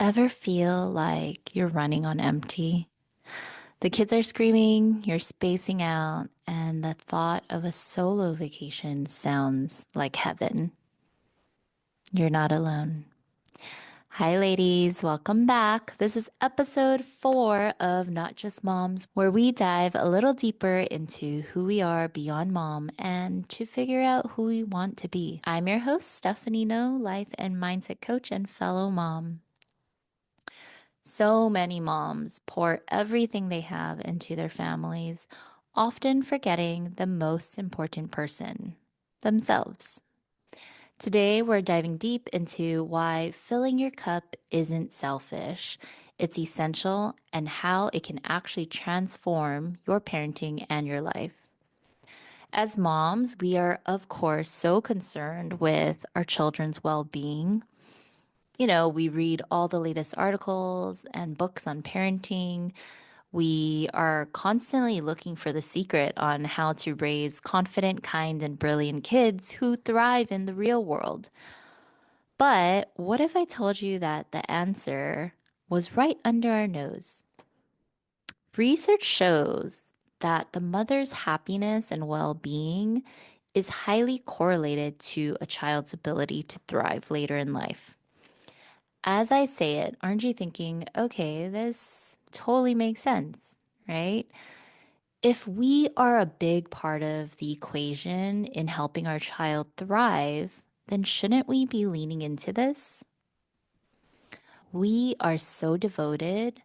Ever feel like you're running on empty? The kids are screaming, you're spacing out, and the thought of a solo vacation sounds like heaven. You're not alone. Hi, ladies. Welcome back. This is episode 4 of Not Just Moms, where we dive a little deeper into who we are beyond mom and to figure out who we want to be. I'm your host, Stephanie No, life and mindset coach and fellow mom. So many moms pour everything they have into their families, often forgetting the most important person, themselves. Today, we're diving deep into why filling your cup isn't selfish, it's essential, and how it can actually transform your parenting and your life. As moms, we are, of course, so concerned with our children's well being. We read all the latest articles and books on parenting. We are constantly looking for the secret on how to raise confident, kind, and brilliant kids who thrive in the real world. But what if I told you that the answer was right under our nose? Research shows that the mother's happiness and well being is highly correlated to a child's ability to thrive later in life. As I say it, aren't you thinking, okay, this totally makes sense, right? If we are a big part of the equation in helping our child thrive, then shouldn't we be leaning into this? We are so devoted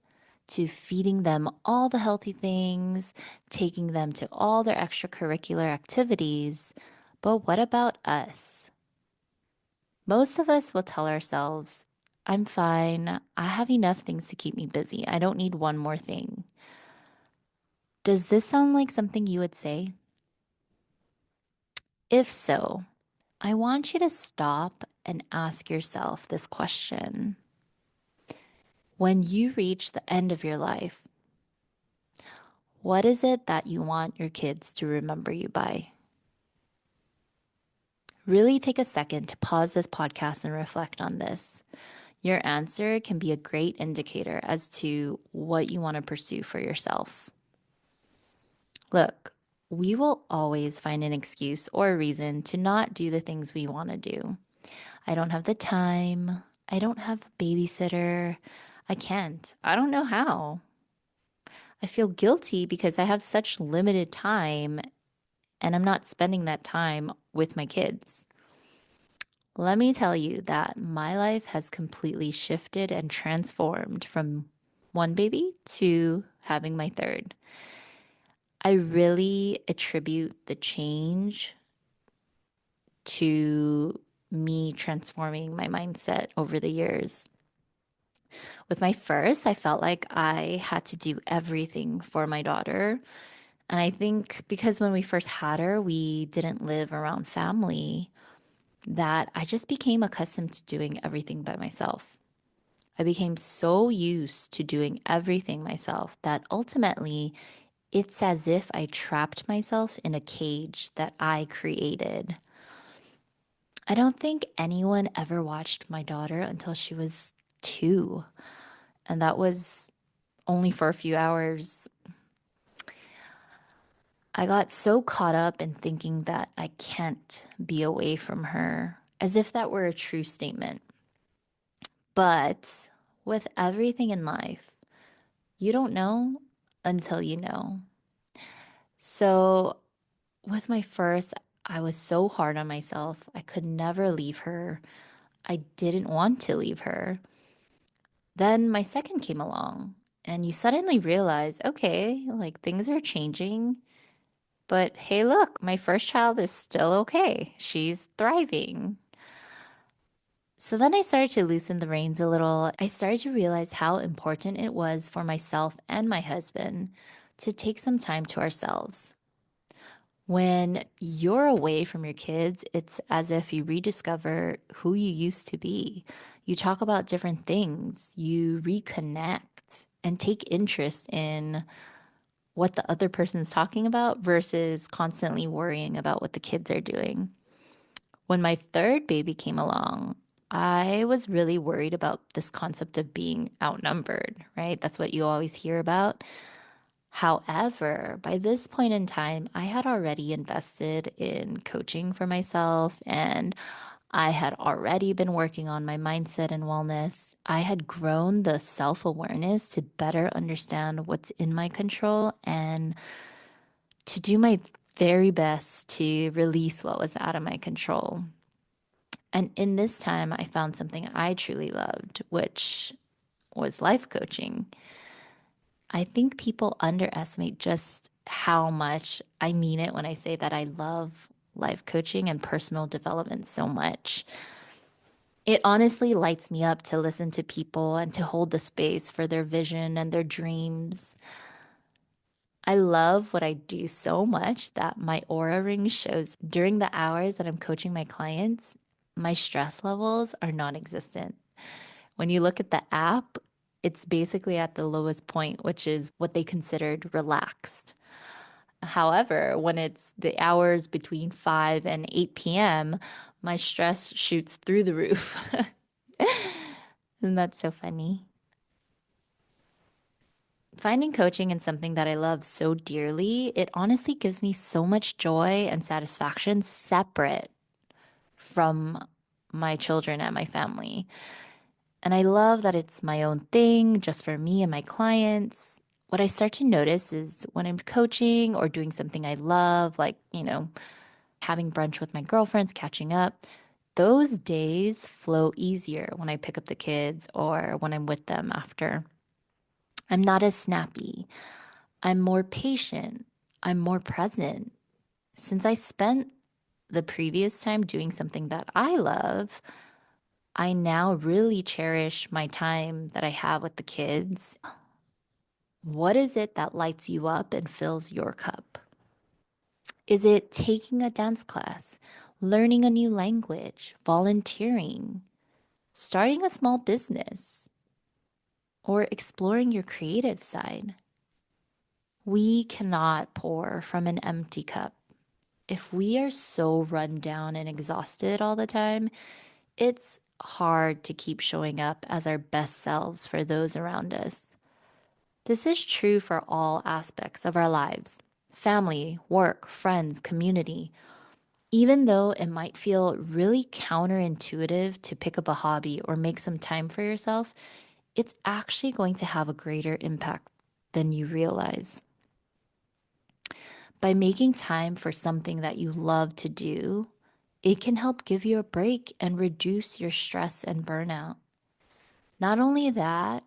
to feeding them all the healthy things, taking them to all their extracurricular activities. But what about us? Most of us will tell ourselves, I'm fine. I have enough things to keep me busy. I don't need one more thing. Does this sound like something you would say? If so, I want you to stop and ask yourself this question. When you reach the end of your life, what is it that you want your kids to remember you by? Really take a second to pause this podcast and reflect on this. Your answer can be a great indicator as to what you want to pursue for yourself. Look, we will always find an excuse or a reason to not do the things we want to do. I don't have the time. I don't have a babysitter. I can't. I don't know how. I feel guilty because I have such limited time and I'm not spending that time with my kids. Let me tell you that my life has completely shifted and transformed from one baby to having my third. I really attribute the change to me transforming my mindset over the years. With my first, I felt like I had to do everything for my daughter. And I think because when we first had her, we didn't live around family, that I just became accustomed to doing everything by myself. I became so used to doing everything myself that ultimately it's as if I trapped myself in a cage that I created. I don't think anyone ever watched my daughter until she was 2, and that was only for a few hours. I got so caught up in thinking that I can't be away from her, as if that were a true statement. But with everything in life, you don't know until you know. So with my first, I was so hard on myself. I could never leave her. I didn't want to leave her. Then my second came along, and you suddenly realize, okay, like things are changing. But hey, look, my first child is still okay. She's thriving. So then I started to loosen the reins a little. I started to realize how important it was for myself and my husband to take some time to ourselves. When you're away from your kids, it's as if you rediscover who you used to be. You talk about different things, you reconnect and take interest in what the other person's talking about versus constantly worrying about what the kids are doing. When my third baby came along, I was really worried about this concept of being outnumbered, right? That's what you always hear about. However, by this point in time, I had already invested in coaching for myself and I had already been working on my mindset and wellness. I had grown the self awareness to better understand what's in my control and to do my very best to release what was out of my control. And in this time, I found something I truly loved, which was life coaching. I think people underestimate just how much I mean it when I say that I love life coaching and personal development so much. It honestly lights me up to listen to people and to hold the space for their vision and their dreams. I love what I do so much that my aura ring shows during the hours that I'm coaching my clients, my stress levels are non existent. When you look at the app, it's basically at the lowest point, which is what they considered relaxed. However, when it's the hours between 5 and 8 p.m., my stress shoots through the roof. Isn't that so funny? Finding coaching in something that I love so dearly, it honestly gives me so much joy and satisfaction separate from my children and my family. And I love that it's my own thing, just for me and my clients. What I start to notice is when I'm coaching or doing something I love, like, having brunch with my girlfriends, catching up, those days flow easier when I pick up the kids or when I'm with them after. I'm not as snappy. I'm more patient. I'm more present. Since I spent the previous time doing something that I love, I now really cherish my time that I have with the kids. What is it that lights you up and fills your cup? Is it taking a dance class, learning a new language, volunteering, starting a small business, or exploring your creative side? We cannot pour from an empty cup. If we are so run down and exhausted all the time, it's hard to keep showing up as our best selves for those around us. This is true for all aspects of our lives: family, work, friends, community. Even though it might feel really counterintuitive to pick up a hobby or make some time for yourself, it's actually going to have a greater impact than you realize. By making time for something that you love to do, it can help give you a break and reduce your stress and burnout. Not only that,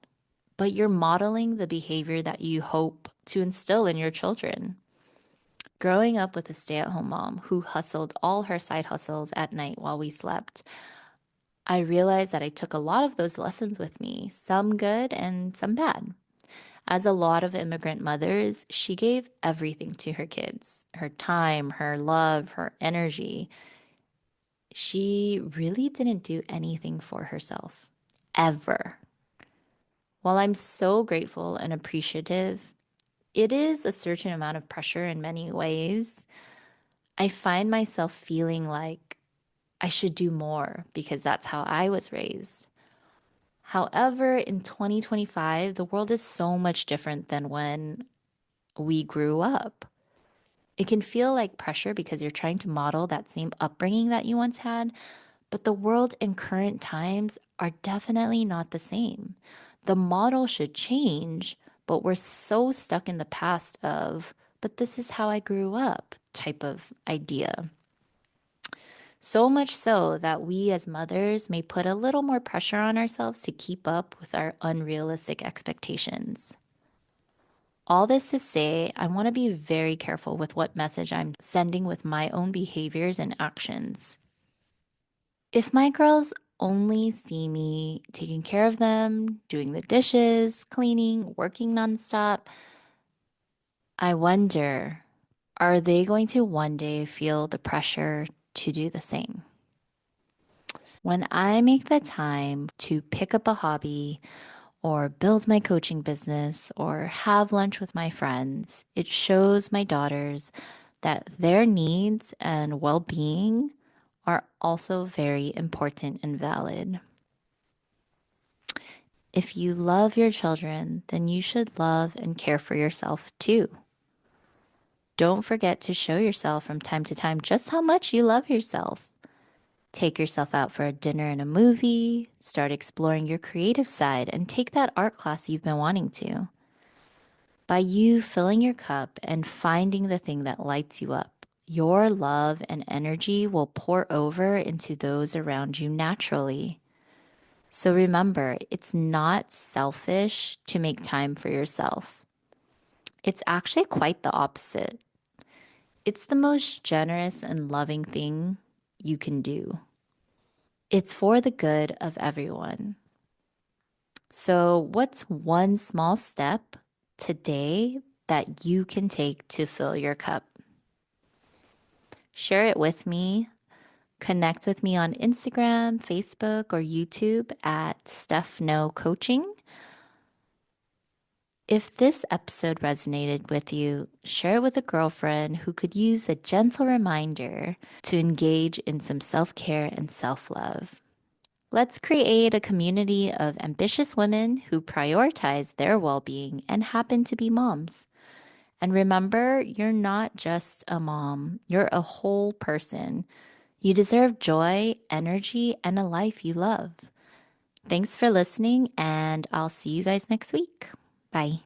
but you're modeling the behavior that you hope to instill in your children. Growing up with a stay at home mom who hustled all her side hustles at night while we slept, I realized that I took a lot of those lessons with me, some good and some bad. As a lot of immigrant mothers, she gave everything to her kids: her time, her love, her energy. She really didn't do anything for herself, ever. While I'm so grateful and appreciative, it is a certain amount of pressure in many ways. I find myself feeling like I should do more because that's how I was raised. However, in 2025, the world is so much different than when we grew up. It can feel like pressure because you're trying to model that same upbringing that you once had, but the world in current times are definitely not the same. The model should change, but we're so stuck in the past of, but this is how I grew up type of idea. So much so that we as mothers may put a little more pressure on ourselves to keep up with our unrealistic expectations. All this to say, I want to be very careful with what message I'm sending with my own behaviors and actions. If my girls only see me taking care of them, doing the dishes, cleaning, working nonstop, I wonder, are they going to one day feel the pressure to do the same? When I make the time to pick up a hobby or build my coaching business or have lunch with my friends, it shows my daughters that their needs and well being are also very important and valid. If you love your children, then you should love and care for yourself too. Don't forget to show yourself from time to time just how much you love yourself. Take yourself out for a dinner and a movie, start exploring your creative side, and take that art class you've been wanting to. By you filling your cup and finding the thing that lights you up, your love and energy will pour over into those around you naturally. So remember, it's not selfish to make time for yourself. It's actually quite the opposite. It's the most generous and loving thing you can do. It's for the good of everyone. So, what's one small step today that you can take to fill your cup? Share it with me. Connect with me on Instagram, Facebook, or YouTube at Steph No Coaching. If this episode resonated with you, share it with a girlfriend who could use a gentle reminder to engage in some self care and self love. Let's create a community of ambitious women who prioritize their well being and happen to be moms. And remember, you're not just a mom, you're a whole person. You deserve joy, energy, and a life you love. Thanks for listening, and I'll see you guys next week. Bye.